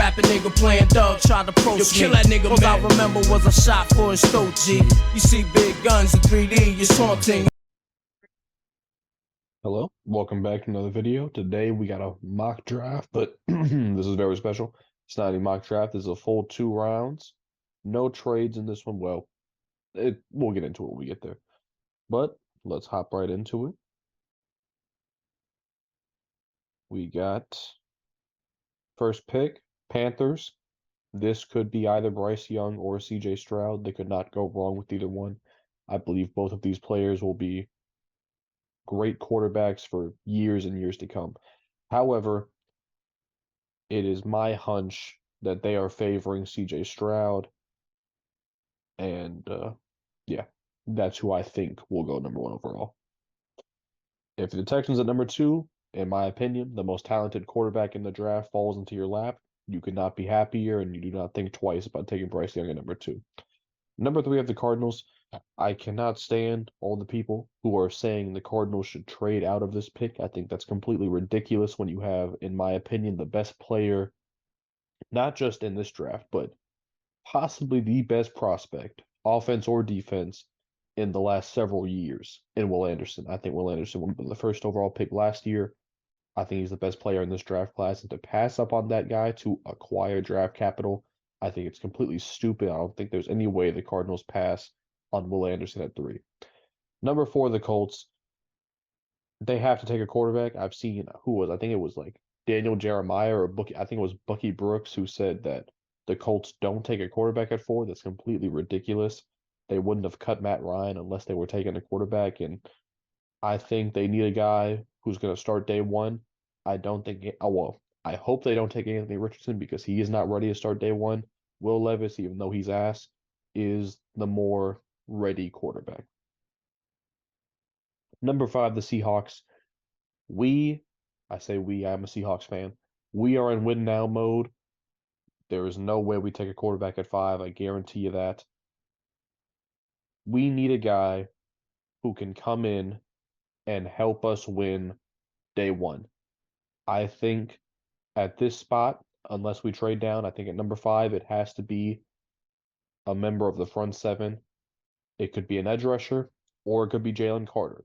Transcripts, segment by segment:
rapping nigga playing Doug tried to approach me. Kill that nigga, cause I remember was a shot for his throat, G. You see big guns in 3D, you're taunting. Hello, welcome back to another video. Today we got a mock draft, but this is very special. It's not a mock draft, this is a full 2 rounds. No trades in this one. Well, we'll get into it when we get there. But let's hop right into it. We got first pick, Panthers. This could be either Bryce Young or CJ Stroud. They could not go wrong with either one. I believe both of these players will be great quarterbacks for years and years to come. However, it is my hunch that they are favoring CJ Stroud. And yeah, that's who I think will go number 1 overall. If the Texans at number 2, in my opinion, the most talented quarterback in the draft falls into your lap, you could not be happier, and you do not think twice about taking Bryce Young at number 2. Number 3, I have the Cardinals. I cannot stand all the people who are saying the Cardinals should trade out of this pick. I think that's completely ridiculous when you have, in my opinion, the best player, not just in this draft, but possibly the best prospect, offense or defense, in the last several years in Will Anderson. I think Will Anderson would have been the first overall pick last year. I think he's the best player in this draft class, and to pass up on that guy to acquire draft capital, I think it's completely stupid. I don't think there's any way the Cardinals pass on Will Anderson at 3. Number 4, the Colts. They have to take a quarterback. I've seen I think it was like Daniel Jeremiah or I think it was Bucky Brooks who said that the Colts don't take a quarterback at 4. That's completely ridiculous. They wouldn't have cut Matt Ryan unless they were taking a quarterback, and I think they need a guy who's going to start day 1. I don't think I hope they don't take Anthony Richardson because he is not ready to start day 1. Will Levis, even though he's ass, is the more ready quarterback. Number 5, the Seahawks. I say we, I'm a Seahawks fan. We are in win now mode. There is no way we take a quarterback at 5. I guarantee you that. We need a guy who can come in and help us win day 1. I think at this spot, unless we trade down, I think at number 5, it has to be a member of the front 7. It could be an edge rusher, or it could be Jalen Carter.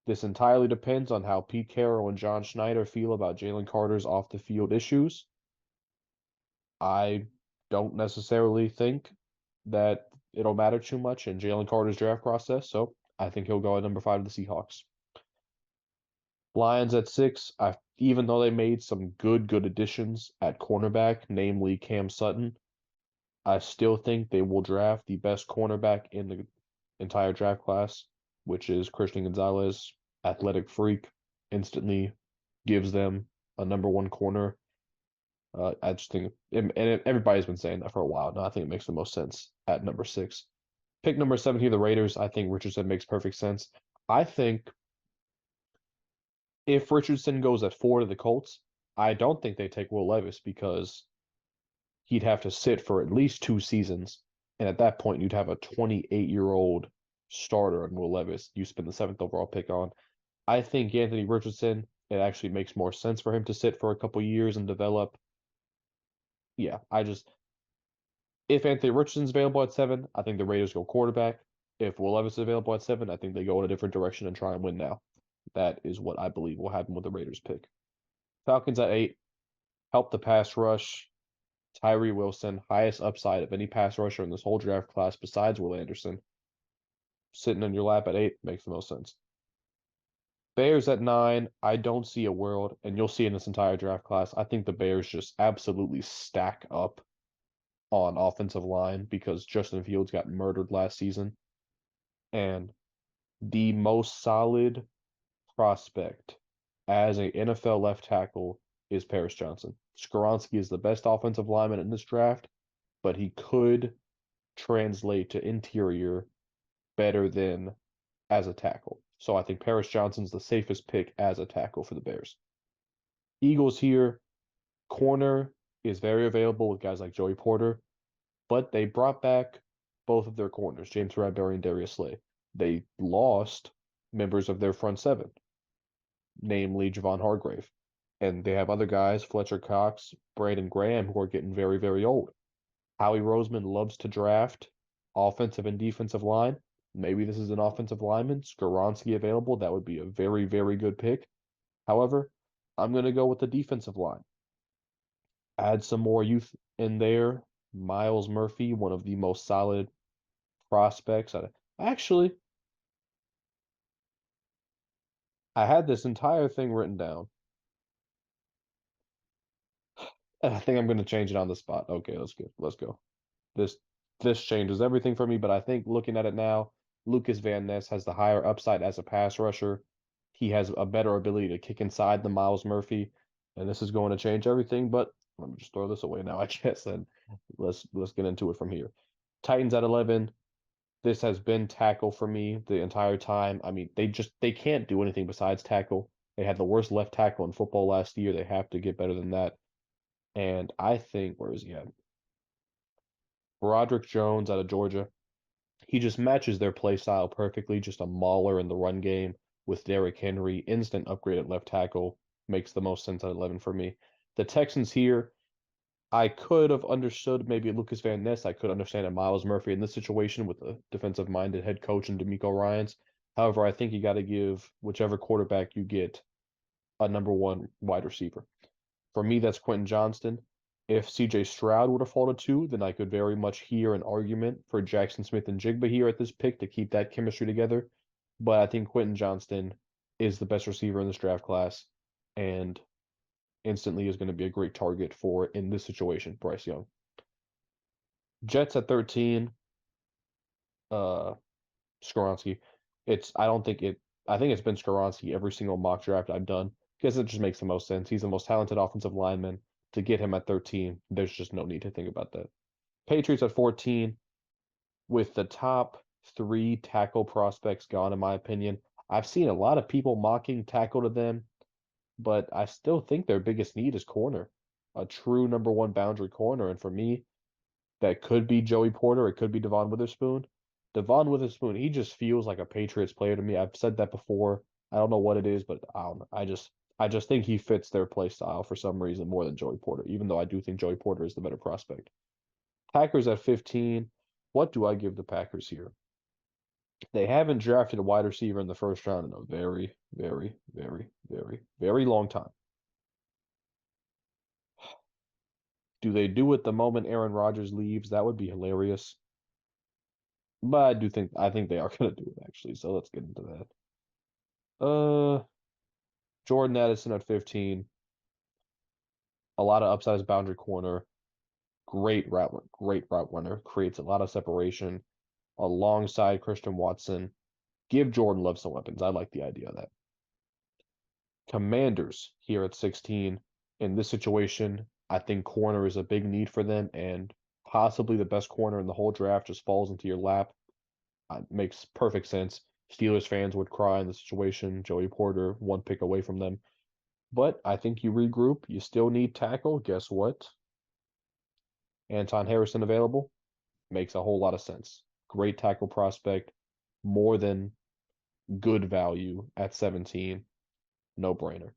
This entirely depends on how Pete Carroll and John Schneider feel about Jalen Carter's off-the-field issues. I don't necessarily think that it'll matter too much in Jalen Carter's draft process, so I think he'll go at number 5 to the Seahawks. Lions at 6, even though they made some good additions at cornerback, namely Cam Sutton, I still think they will draft the best cornerback in the entire draft class, which is Christian Gonzalez, athletic freak, instantly gives them a number 1 corner. I just think, and everybody's been saying that for a while now. I think it makes the most sense at number 6. Pick number 7 here, the Raiders. I think Richardson makes perfect sense. I think if Richardson goes at 4 to the Colts, I don't think they take Will Levis because he'd have to sit for at least 2 seasons. And at that point, you'd have a 28-year-old starter on Will Levis you spend the 7th overall pick on. I think Anthony Richardson, it actually makes more sense for him to sit for a couple years and develop. Yeah, if Anthony Richardson's available at 7, I think the Raiders go quarterback. If Will Levis is available at 7, I think they go in a different direction and try and win now. That is what I believe will happen with the Raiders pick. Falcons at 8, help the pass rush. Tyree Wilson, highest upside of any pass rusher in this whole draft class besides Will Anderson. Sitting in your lap at 8 makes the most sense. Bears at 9, I don't see a world, and you'll see in this entire draft class, I think the Bears just absolutely stack up on offensive line because Justin Fields got murdered last season. And the most solid prospect as an NFL left tackle is Paris Johnson. Skoronski is the best offensive lineman in this draft, but he could translate to interior better than as a tackle. So I think Paris Johnson's the safest pick as a tackle for the Bears. Eagles here, corner is very available with guys like Joey Porter, but they brought back both of their corners, James Bradbury and Darius Slay. They lost members of their front 7, namely Javon Hargrave. And they have other guys, Fletcher Cox, Brandon Graham, who are getting very, very old. Howie Roseman loves to draft offensive and defensive line. Maybe this is an offensive lineman. Skoronski available. That would be a very, very good pick. However, I'm going to go with the defensive line. Add some more youth in there. Myles Murphy, one of the most solid prospects. Actually, I had this entire thing written down. I think I'm going to change it on the spot. Okay, let's go. Let's go. This this changes everything for me, but I think looking at it now, Lucas Van Ness has the higher upside as a pass rusher. He has a better ability to kick inside than Myles Murphy, and this is going to change everything. But let me just throw this away now, I guess, and let's get into it from here. Titans at 11. This has been tackle for me the entire time. I mean, they can't do anything besides tackle. They had the worst left tackle in football last year. They have to get better than that. And I think, where is he at? Broderick Jones out of Georgia. He just matches their play style perfectly. Just a mauler in the run game with Derrick Henry. Instant upgrade at left tackle. Makes the most sense at 11 for me. The Texans here, I could have understood maybe Lucas Van Ness. I could understand a Myles Murphy in this situation with a defensive-minded head coach and DeMeco Ryans. However, I think you got to give whichever quarterback you get a number one wide receiver. For me, that's Quentin Johnston. If CJ Stroud would have fallen to 2, then I could very much hear an argument for Jackson Smith and Jigba here at this pick to keep that chemistry together. But I think Quentin Johnston is the best receiver in this draft class and instantly is going to be a great target for, in this situation, Bryce Young. Jets at 13, Skoronski. I think it's been Skoronski every single mock draft I've done because it just makes the most sense. He's the most talented offensive lineman. To get him at 13, there's just no need to think about that. Patriots at 14, with the top 3 tackle prospects gone, in my opinion. I've seen a lot of people mocking tackle to them, but I still think their biggest need is corner, a true number 1 boundary corner. And for me, that could be Joey Porter. It could be Devon Witherspoon. Devon Witherspoon, he just feels like a Patriots player to me. I've said that before. I don't know what it is, but I don't know. I just think he fits their play style for some reason more than Joey Porter, even though I do think Joey Porter is the better prospect. Packers at 15. What do I give the Packers here? They haven't drafted a wide receiver in the first round in a very, very, very, very, very long time. Do they do it the moment Aaron Rodgers leaves? That would be hilarious. But I think they are going to do it, actually. So let's get into that. Jordan Addison at 15. A lot of upside as boundary corner. Great route runner. Creates a lot of separation alongside Christian Watson. Give Jordan Love some weapons. I like the idea of that. Commanders here at 16. In this situation, I think corner is a big need for them, and possibly the best corner in the whole draft just falls into your lap. Makes perfect sense. Steelers fans would cry in the situation. Joey Porter, 1 pick away from them. But I think you regroup. You still need tackle. Guess what? Anton Harrison available. Makes a whole lot of sense. Great tackle prospect. More than good value at 17. No brainer.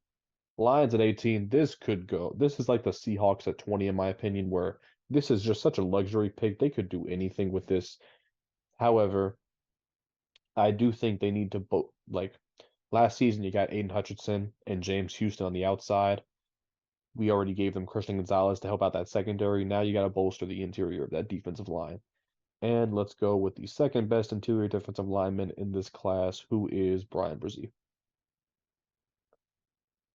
Lions at 18. This could go. This is like the Seahawks at 20, in my opinion, where this is just such a luxury pick. They could do anything with this. However, I do think they need to like last season you got Aiden Hutchinson and James Houston on the outside. We already gave them Christian Gonzalez to help out that secondary. Now you got to bolster the interior of that defensive line. And let's go with the second best interior defensive lineman in this class, who is Bryan Bresee.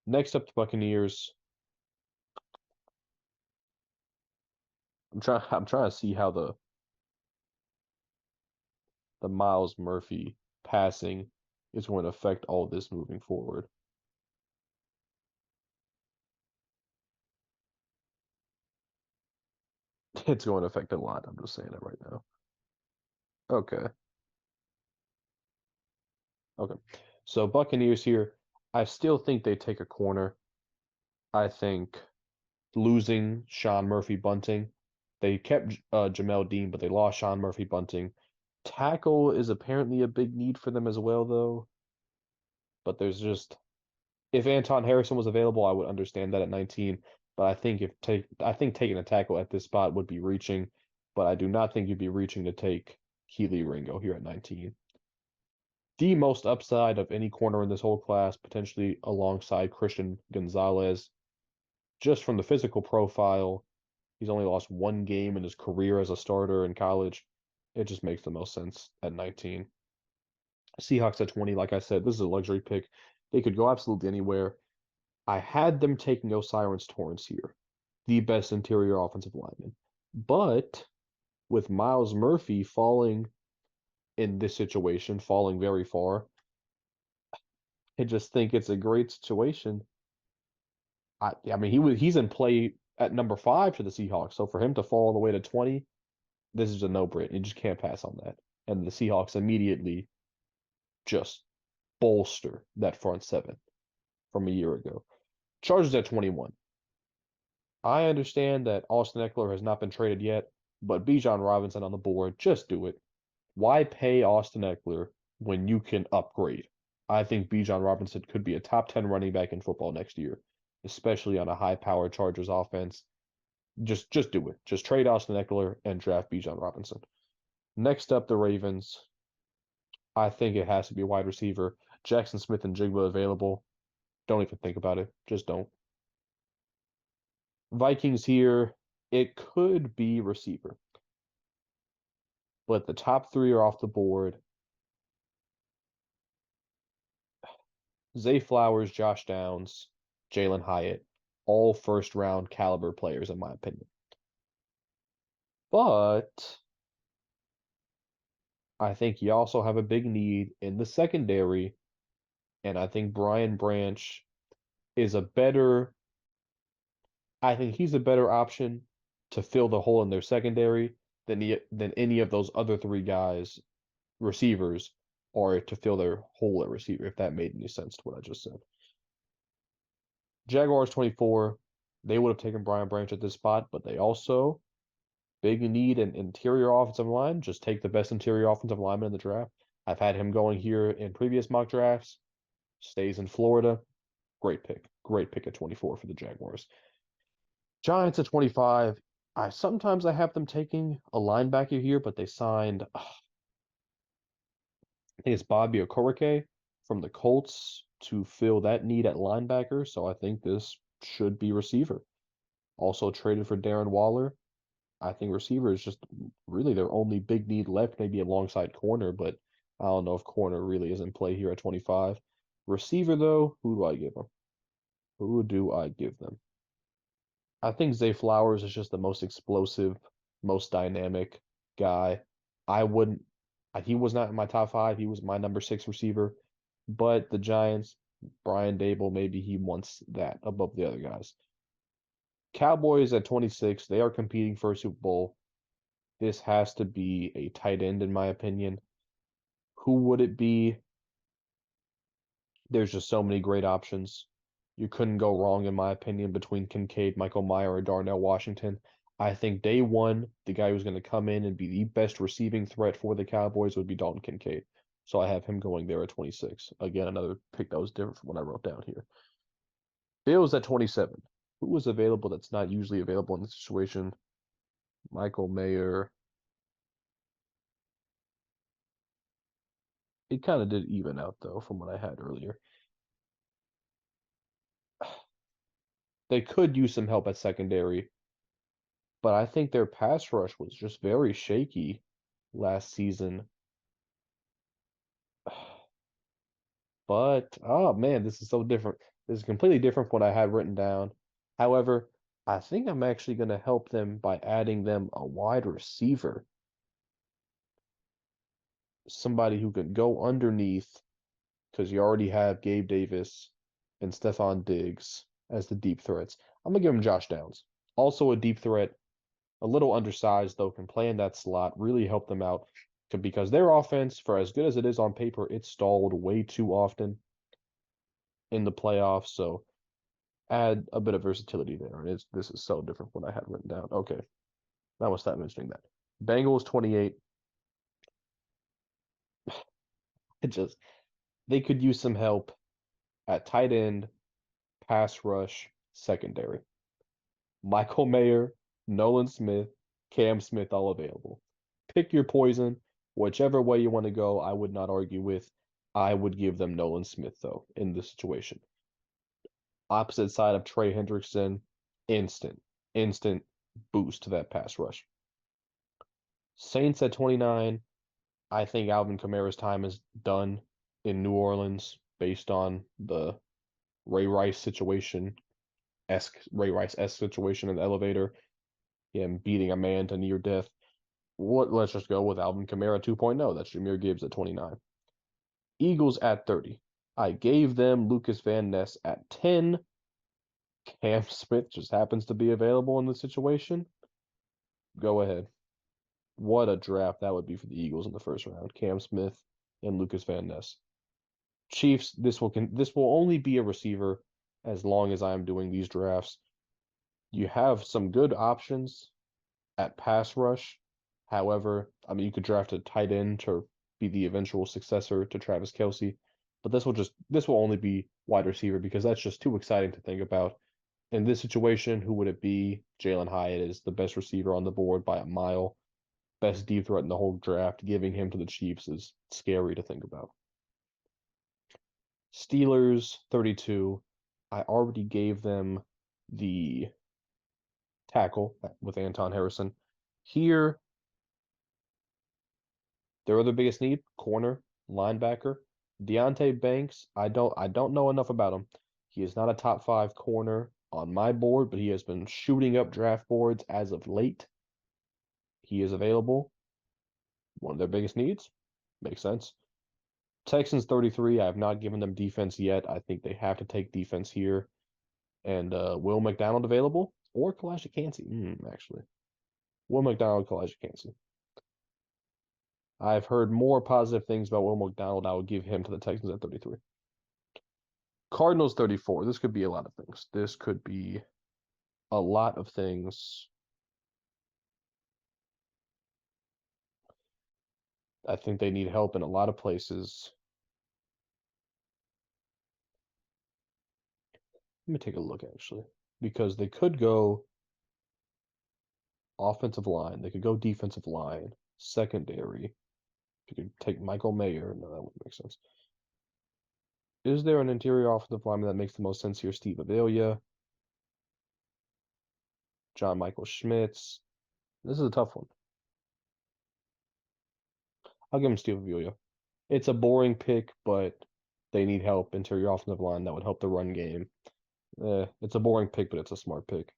Next up, the Buccaneers. I'm trying to see how the Myles Murphy passing is going to affect all of this moving forward. It's going to affect a lot. I'm just saying it right now. Okay. So Buccaneers here. I still think they take a corner. I think losing Sean Murphy-Bunting. They kept Jamel Dean, but they lost Sean Murphy-Bunting. Tackle is apparently a big need for them as well, though. But there's just If Anton Harrison was available, I would understand that at 19. But I think taking a tackle at this spot would be reaching, but I do not think you'd be reaching to take Kelee Ringo here at 19. The most upside of any corner in this whole class, potentially alongside Christian Gonzalez. Just from the physical profile, he's only lost one game in his career as a starter in college. It just makes the most sense at 19. Seahawks at 20, like I said, this is a luxury pick. They could go absolutely anywhere. I had them taking O'Cyrus Torrence here, the best interior offensive lineman. But with Myles Murphy falling in this situation, falling very far, I just think it's a great situation. I mean, he's in play at number 5 to the Seahawks. So for him to fall all the way to 20, this is a no-brainer. You just can't pass on that. And the Seahawks immediately just bolster that front seven from a year ago. Chargers at 21. I understand that Austin Ekeler has not been traded yet, but Bijan Robinson on the board, just do it. Why pay Austin Ekeler when you can upgrade? I think Bijan Robinson could be a top 10 running back in football next year, especially on a high-powered Chargers offense. Just do it. Just trade Austin Ekeler and draft Bijan Robinson. Next up, the Ravens. I think it has to be a wide receiver. Jackson Smith-Njigba available. Don't even think about it. Just don't. Vikings here, it could be receiver. But the top 3 are off the board. Zay Flowers, Josh Downs, Jalen Hyatt, all first-round caliber players, in my opinion. But I think you also have a big need in the secondary, and I think Brian Branch is I think he's a better option to fill the hole in their secondary than any of those other 3 guys, receivers, or to fill their hole at receiver, if that made any sense to what I just said. Jaguars 24, they would have taken Brian Branch at this spot, but they also big need an interior offensive line. Just take the best interior offensive lineman in the draft. I've had him going here in previous mock drafts. Stays in Florida. Great pick. Great pick at 24 for the Jaguars. Giants at 25. Sometimes I have them taking a linebacker here, but they signed, I think it's Bobby Okereke from the Colts to fill that need at linebacker. So I think this should be receiver. Also traded for Darren Waller. I think receiver is just really their only big need left, maybe alongside corner, but I don't know if corner really is in play here at 25. Receiver, though, who do I give them? Who do I give them? I think Zay Flowers is just the most explosive, most dynamic guy. He was not in my top 5. He was my number 6 receiver, but the Giants, Brian Daboll, maybe he wants that above the other guys. Cowboys at 26, they are competing for a Super Bowl. This has to be a tight end, in my opinion. Who would it be? There's just so many great options. You couldn't go wrong, in my opinion, between Kincaid, Michael Mayer, or Darnell Washington. I think day one, the guy who's going to come in and be the best receiving threat for the Cowboys would be Dalton Kincaid. So I have him going there at 26. Again, another pick that was different from what I wrote down here. Bills at 27. Who was available that's not usually available in this situation? Michael Mayer. It kind of did even out, though, from what I had earlier. They could use some help at secondary, but I think their pass rush was just very shaky last season. But, oh man, this is so different. This is completely different from what I had written down. However, I think I'm actually going to help them by adding them a wide receiver. Somebody who can go underneath, because you already have Gabe Davis and Stephon Diggs as the deep threats. I'm going to give him Josh Downs. Also a deep threat, a little undersized, though, can play in that slot, really help them out. Because their offense, for as good as it is on paper, it's stalled way too often in the playoffs. So add a bit of versatility there. And this is so different from what I had written down. Okay. Now we'll stop mentioning that. Bengals 28. They could use some help at tight end pass rush, secondary. Michael Mayer, Nolan Smith, Cam Smith, all available. Pick your poison. Whichever way you want to go, I would not argue with. I would give them Nolan Smith, though, in this situation. Opposite side of Trey Hendrickson, instant boost to that pass rush. Saints at 29. I think Alvin Kamara's time is done in New Orleans based on the Ray Rice situation, Ray Rice-esque situation in the elevator, him beating a man to near death. Let's just go with Alvin Kamara 2.0. That's Jahmyr Gibbs at 29. Eagles at 30. I gave them Lucas Van Ness at 10. Cam Smith just happens to be available in the situation. Go ahead. What a draft that would be for the Eagles in the first round. Cam Smith and Lucas Van Ness. Chiefs, this will only be a receiver as long as I'm doing these drafts. You have some good options at pass rush. However, I mean, you could draft a tight end to be the eventual successor to Travis Kelce, but this will only be wide receiver because that's just too exciting to think about. In this situation, who would it be? Jalen Hyatt is the best receiver on the board by a mile. Best deep threat in the whole draft. Giving him to the Chiefs is scary to think about. Steelers 32. I already gave them the tackle with Anton Harrison. Here, their other biggest need, corner, linebacker. Deonte Banks, I don't know enough about him. He is not a top 5 corner on my board, but he has been shooting up draft boards as of late. He is available. One of their biggest needs. Makes sense. Texans 33. I have not given them defense yet. I think they have to take defense here. And Will McDonald available or Kalijah Kancey? Actually. Will McDonald, Kalijah Kancey. I've heard more positive things about Will McDonald. I would give him to the Texans at 33. Cardinals 34. This could be a lot of things. This could be a lot of things. I think they need help in a lot of places. Let me take a look, actually, because they could go offensive line. They could go defensive line, secondary. You could take Michael Mayer. No, that wouldn't make sense. Is there an interior offensive lineman that makes the most sense here? Steve Avila, John Michael Schmitz. This is a tough one. I'll give him Steve Avila. It's a boring pick, but they need help. Interior offensive line that would help the run game. It's a boring pick, but it's a smart pick.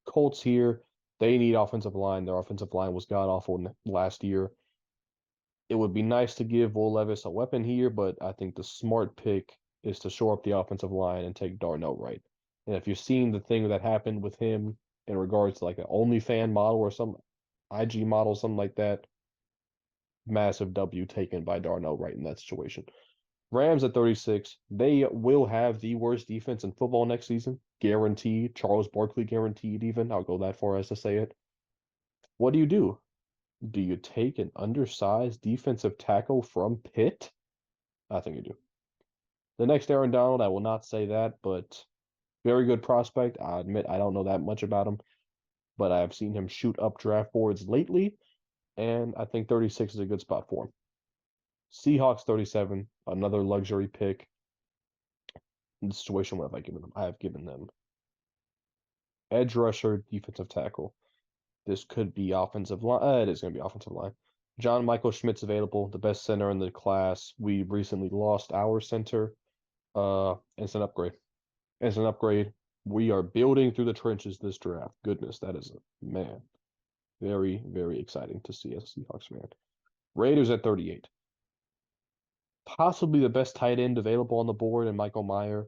Colts here, they need offensive line. Their offensive line was god-awful last year. It would be nice to give Will Levis a weapon here, but I think the smart pick is to shore up the offensive line and take Darnell Wright. And if you've seen the thing that happened with him in regards to like an OnlyFans model or some IG model, something like that, massive W taken by Darnell Wright in that situation. Rams at 36. They will have the worst defense in football next season. Guaranteed. Charles Barkley guaranteed even. I'll go that far as to say it. What do? Do you take an undersized defensive tackle from Pitt? I think you do. The next Aaron Donald, I will not say that, but very good prospect. I admit I don't know that much about him, but I've seen him shoot up draft boards lately, and I think 36 is a good spot for him. Seahawks 37, another luxury pick. In the situation, what have I given them? I have given them edge rusher, defensive tackle. This could be offensive line. It is going to be offensive line. John Michael Schmitz available, the best center in the class. We recently lost our center. It's an upgrade. It's an upgrade. We are building through the trenches this draft. Goodness, that is man. Very, very exciting to see as a Seahawks fan. Raiders at 38. Possibly the best tight end available on the board in Michael Mayer.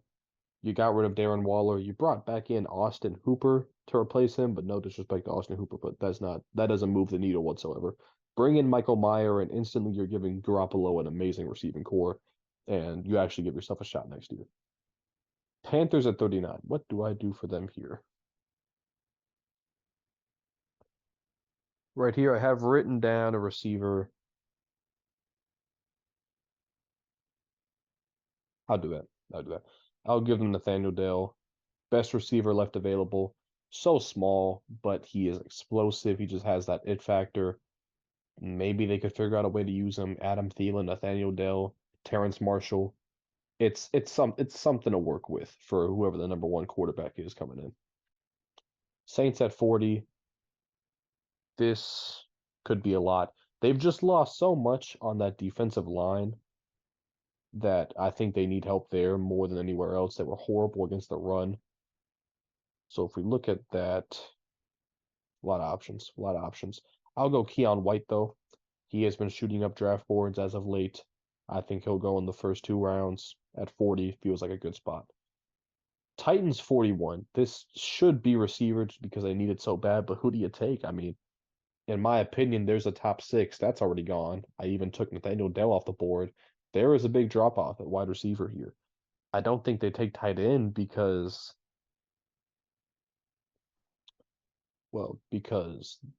You got rid of Darren Waller. You brought back in Austin Hooper to replace him, but no disrespect to Austin Hooper, but that doesn't move the needle whatsoever. Bring in Michael Mayer, and instantly you're giving Garoppolo an amazing receiving core, and you actually give yourself a shot next year. Panthers at 39. What do I do for them here? Right here, I have written down a receiver. I'll do that. I'll give them Nathaniel Dell. Best receiver left available. So small, but he is explosive. He just has that it factor. Maybe they could figure out a way to use him. Adam Thielen, Nathaniel Dell, Terrence Marshall. It's something to work with for whoever the number one quarterback is coming in. Saints at 40. This could be a lot. They've just lost so much on that defensive line that I think they need help there more than anywhere else. They were horrible against the run. So if we look at that, a lot of options, a lot of options. I'll go Keon White, though. He has been shooting up draft boards as of late. I think he'll go in the first 2 rounds at 40. Feels like a good spot. Titans 41. This should be receiver just because they need it so bad, but who do you take? I mean, in my opinion, there's a top 6. That's already gone. I even took Nathaniel Dell off the board. There is a big drop off at wide receiver here. I don't think they take tight end because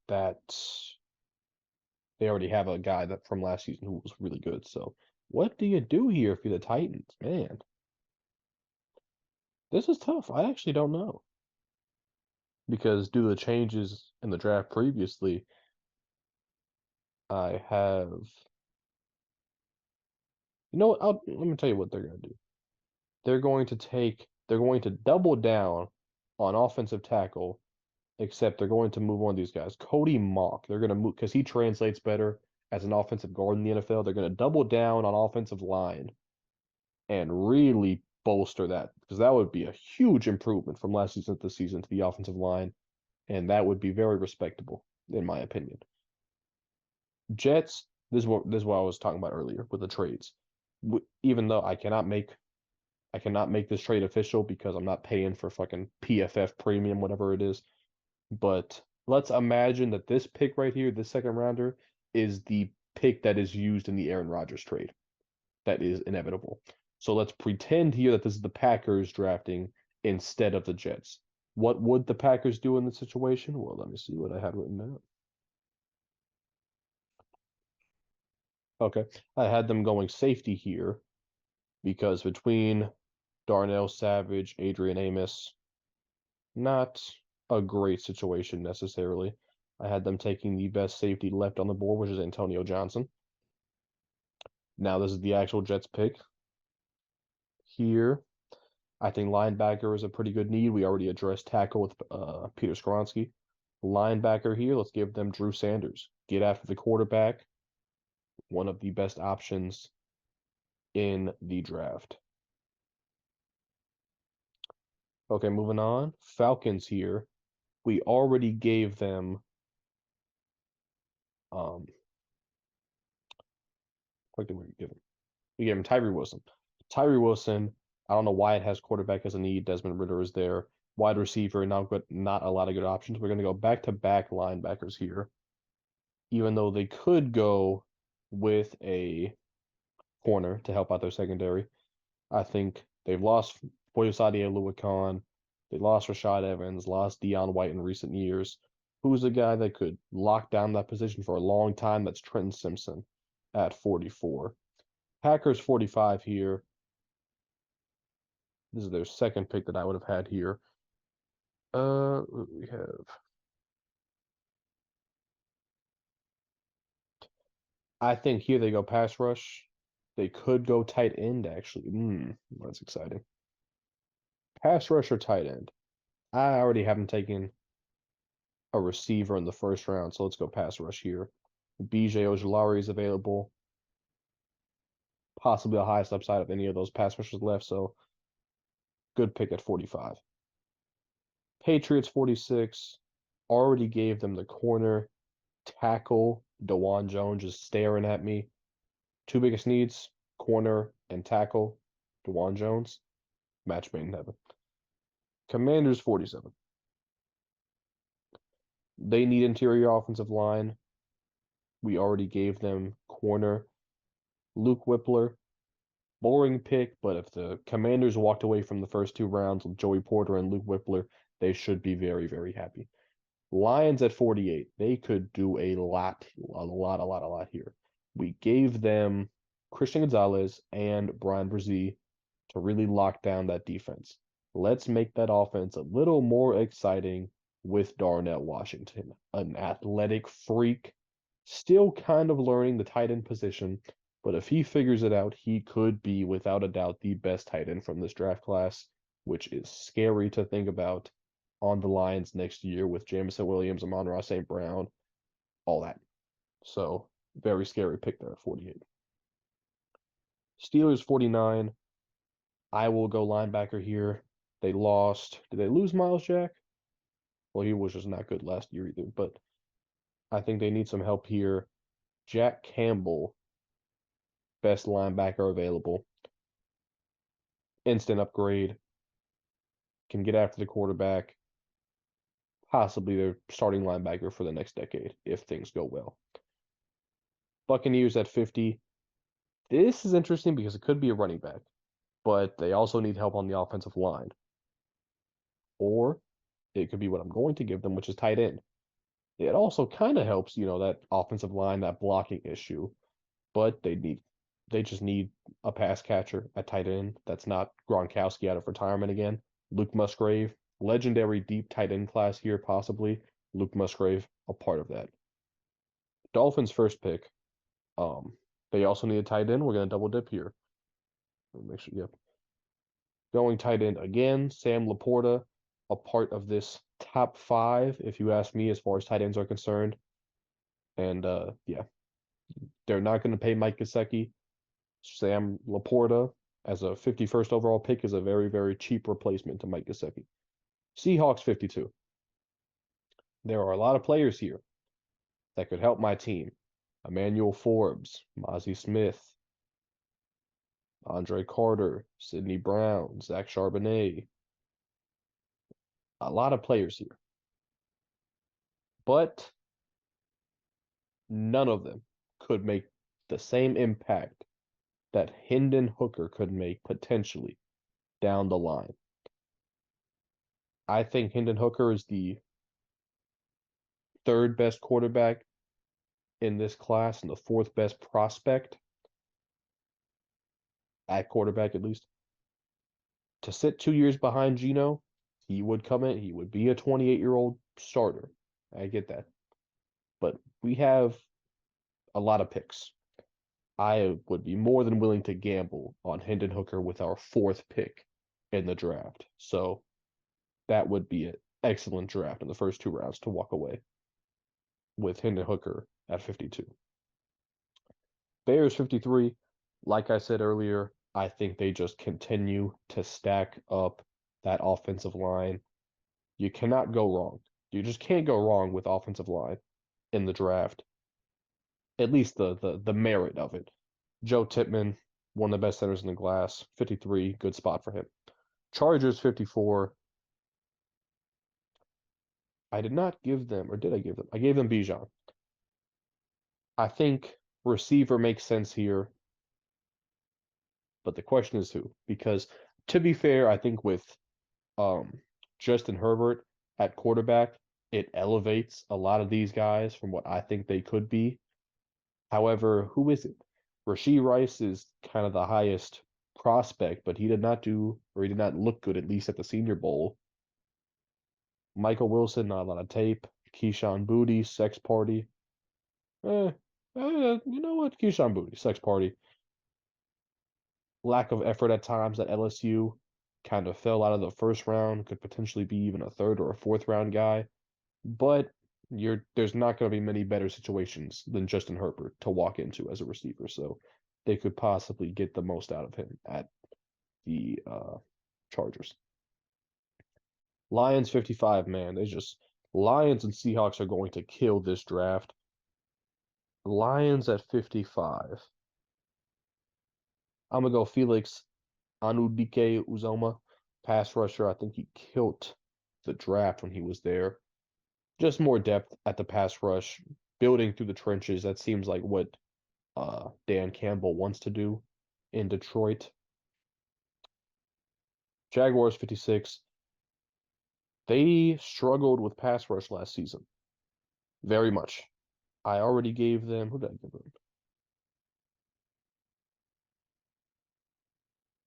that they already have a guy that from last season who was really good. So what do you do here if you're the Titans? Man, this is tough. I actually don't know. Because due to the changes in the draft previously, I have let me tell you what they're going to do. They're going to double down on offensive tackle, except they're going to move on these guys. Cody Mauch, they're going to move because he translates better as an offensive guard in the NFL. They're going to double down on offensive line and really bolster that because that would be a huge improvement from last season to this season to the offensive line, and that would be very respectable in my opinion. Jets, this is what I was talking about earlier with the trades. Even though I cannot make this trade official because I'm not paying for fucking PFF premium, whatever it is. But let's imagine that this pick right here, this second rounder, is the pick that is used in the Aaron Rodgers trade. That is inevitable. So let's pretend here that this is the Packers drafting instead of the Jets. What would the Packers do in this situation? Well, let me see what I had written down. Okay, I had them going safety here because between Darnell Savage, Adrian Amos, not a great situation necessarily. I had them taking the best safety left on the board, which is Antonio Johnson. Now this is the actual Jets pick. Here, I think linebacker is a pretty good need. We already addressed tackle with Peter Skoronski. Linebacker here, let's give them Drew Sanders. Get after the quarterback. One of the best options in the draft. Okay, moving on. Falcons here. We already gave them what did we give him? We gave him Tyree Wilson. Tyree Wilson, I don't know why it has quarterback as a need. Desmond Ridder is there. Wide receiver, not a lot of good options. We're going to go back-to-back linebackers here. Even though they could go with a corner to help out their secondary. I think they've lost Foyesade Oluokun. They lost Rashad Evans, lost Dion White in recent years. Who's a guy that could lock down that position for a long time? That's Trenton Simpson at 44. Packers 45 here. This is their second pick that I would have had here. We have. I think here they go pass rush. They could go tight end, actually. That's exciting. Pass rush or tight end. I already haven't taken a receiver in the first round, so let's go pass rush here. BJ Ojulari is available. Possibly the highest upside of any of those pass rushers left, so good pick at 45. Patriots 46. Already gave them the corner. Tackle. DeJuan Jones just staring at me. Two biggest needs, corner and tackle. DeJuan Jones. Match made in heaven. Commanders 47. They need interior offensive line. We already gave them corner. Luke Whippler. Boring pick, but if the Commanders walked away from the first 2 rounds with Joey Porter and Luke Whippler, they should be very, very happy. Lions at 48. They could do a lot here. We gave them Christian Gonzalez and Brian Brzee to really lock down that defense. Let's make that offense a little more exciting with Darnell Washington, an athletic freak, still kind of learning the tight end position, but if he figures it out, he could be, without a doubt, the best tight end from this draft class, which is scary to think about on the Lions next year with Jameson Williams, Amon-Ra St. Brown, all that. So, very scary pick there at 48. Steelers 49. I will go linebacker here. They lost. Did they lose Miles Jack? Well, he was just not good last year either, but I think they need some help here. Jack Campbell, best linebacker available. Instant upgrade. Can get after the quarterback. Possibly their starting linebacker for the next decade if things go well. Buccaneers at 50. This is interesting because it could be a running back, but they also need help on the offensive line. Or it could be what I'm going to give them, which is tight end. It also kind of helps, that offensive line, that blocking issue, but they just need a pass catcher at tight end. That's not Gronkowski out of retirement again. Luke Musgrave, legendary deep tight end class here, possibly. Luke Musgrave, a part of that. Dolphins first pick. They also need a tight end. We're gonna double dip here. Make sure, yep. Going tight end again, Sam Laporta, a part of this top 5, if you ask me, as far as tight ends are concerned. And yeah, they're not going to pay Mike Gesicki. Sam Laporta, as a 51st overall pick, is a very, very cheap replacement to Mike Gesicki. Seahawks 52. There are a lot of players here that could help my team. Emmanuel Forbes, Mozzie Smith, Andre Carter, Sidney Brown, Zach Charbonnet. A lot of players here. But none of them could make the same impact that Hendon Hooker could make potentially down the line. I think Hendon Hooker is the 3rd best quarterback in this class and the 4th best prospect at quarterback, at least. To sit 2 years behind Geno, he would come in, he would be a 28-year-old starter. I get that. But we have a lot of picks. I would be more than willing to gamble on Hendon Hooker with our 4th pick in the draft. So that would be an excellent draft in the first 2 rounds to walk away with Hendon Hooker at 52. Bears 53. Like I said earlier, I think they just continue to stack up that offensive line. You cannot go wrong. You just can't go wrong with offensive line in the draft. At least the merit of it. Joe Tippmann, one of the best centers in the class, 53, good spot for him. Chargers 54. I did not give them, or did I give them? I gave them Bijan. I think receiver makes sense here. But the question is who? Because to be fair, I think with Justin Herbert at quarterback, it elevates a lot of these guys from what I think they could be. However, who is it? Rashee Rice is kind of the highest prospect, but he did not look good, at least at the Senior Bowl. Michael Wilson, not a lot of tape. Keyshawn Boutte, sex party. You know what? Keyshawn Boutte, sex party. Lack of effort at times at LSU. Kind of fell out of the first round. Could potentially be even a 3rd or a 4th round guy. But there's not going to be many better situations than Justin Herbert to walk into as a receiver. So they could possibly get the most out of him at the Chargers. Lions 55, man. Lions and Seahawks are going to kill this draft. Lions at 55. I'm going to go Felix Anudike-Uzomah, pass rusher. I think he killed the draft when he was there. Just more depth at the pass rush, building through the trenches. That seems like what Dan Campbell wants to do in Detroit. Jaguars 56. They struggled with pass rush last season. Very much. I already gave them. Who did I give them?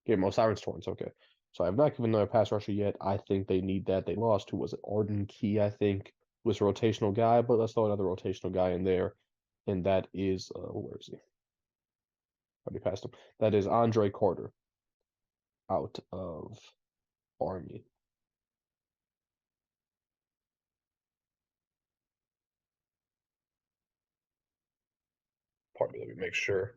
Gave them O'Cyrus Torrence. Okay. So I have not given them a pass rusher yet. I think they need that. They lost, who was it? Arden Key, I think, was a rotational guy, but let's throw another rotational guy in there. And that is, where is he? Already passed him. That is Andre Carter out of Army. Pardon me, let me make sure.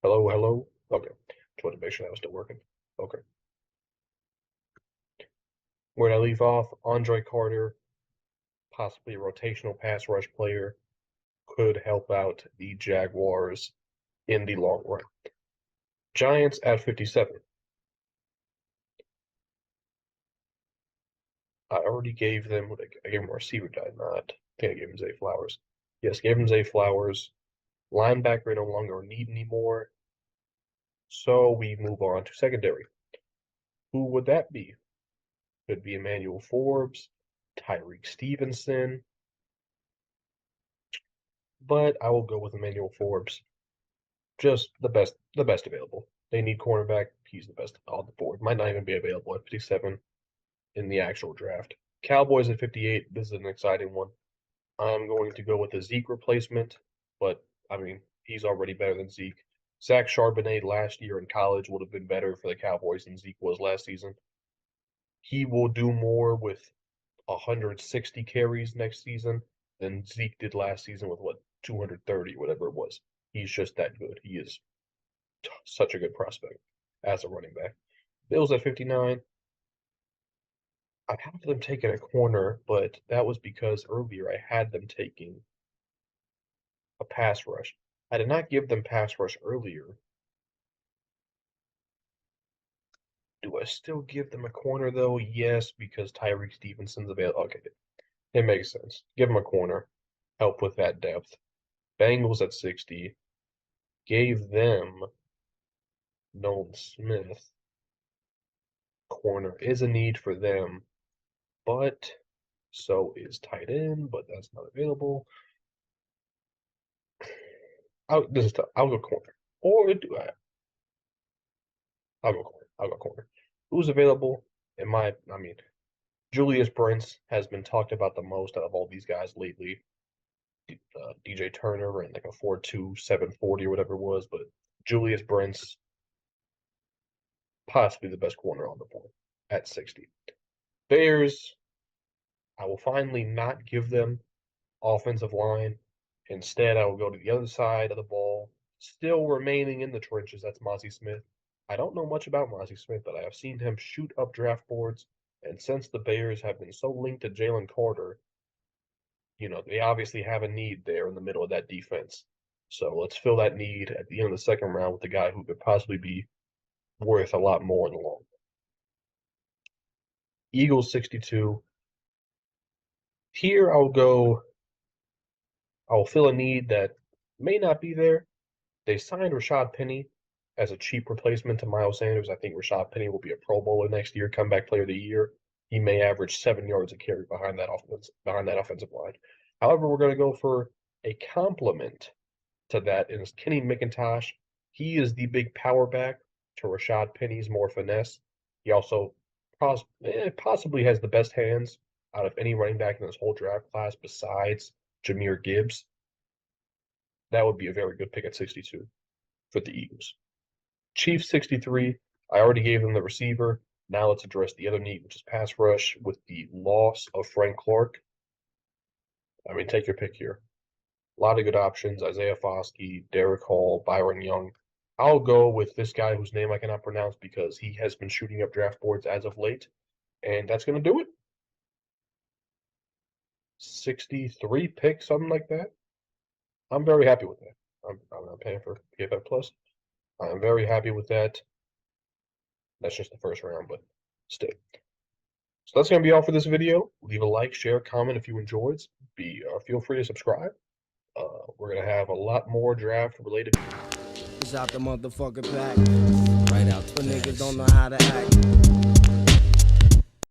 Hello, hello. Okay. Just wanted to make sure that was still working. Okay. Where did I leave off? Andre Carter, possibly a rotational pass rush player, could help out the Jaguars in the long run. Giants at 57. I already gave them, I gave him a receiver, did I not? I think I gave him Zay Flowers. Yes, gave him Zay Flowers. Linebacker no longer need anymore. So we move on to secondary. Who would that be? Could be Emmanuel Forbes, Tyreek Stevenson. But I will go with Emmanuel Forbes. Just the best available. They need cornerback. He's the best on the board. Might not even be available at 57 in the actual draft. Cowboys at 58. This is an exciting one. I'm going to go with the Zeke replacement, but I mean, he's already better than Zeke. Zach Charbonnet last year in college would have been better for the Cowboys than Zeke was last season. He will do more with 160 carries next season than Zeke did last season with 230, whatever it was. He's just that good. He is such a good prospect as a running back. Bills at 59. I have them taking a corner, but that was because earlier I had them taking a pass rush. I did not give them pass rush earlier. Do I still give them a corner though? Yes, because Tyreek Stevenson's available. Okay, it makes sense. Give them a corner. Help with that depth. Bengals at 60. Gave them Nolan Smith. Corner is a need for them, but so is tight end, but that's not available. This is tough. I'll go corner. Or do I? I'll go corner. I'll go corner. Who's available? I mean, Julius Brents has been talked about the most out of all these guys lately. DJ Turner ran like a 4.2, 740 or whatever it was, but Julius Brents, possibly the best corner on the board at 60. Bears, I will finally not give them offensive line. Instead, I will go to the other side of the ball, still remaining in the trenches. That's Mazi Smith. I don't know much about Mazi Smith, but I have seen him shoot up draft boards. And since the Bears have been so linked to Jalen Carter, they obviously have a need there in the middle of that defense. So let's fill that need at the end of the second round with the guy who could possibly be worth a lot more in the long run. Eagles 62. Here I'll fill a need that may not be there. They signed Rashad Penny as a cheap replacement to Miles Sanders. I think Rashad Penny will be a Pro Bowler next year, comeback player of the year. He may average 7 yards a carry behind that offensive line. However, we're going to go for a complement to that, and it's Kenny McIntosh. He is the big power back to Rashad Penny's more finesse. He also possibly has the best hands out of any running back in this whole draft class besides Jahmyr Gibbs. That would be a very good pick at 62 for the Eagles. Chiefs 63. I already gave them the receiver. Now let's address the other need, which is pass rush with the loss of Frank Clark. I mean, take your pick here. A lot of good options. Isaiah Foskey, Derek Hall, Byron Young. I'll go with this guy whose name I cannot pronounce because he has been shooting up draft boards as of late. And that's going to do it. 63 picks, something like that. I'm very happy with that. I'm not paying for PFF Plus. I'm very happy with that. That's just the first round, but still. So that's going to be all for this video. Leave a like, share, comment if you enjoyed. Feel free to subscribe. We're going to have a lot more draft-related. It's out the motherfucking pack. Right out the niggas don't know how to act.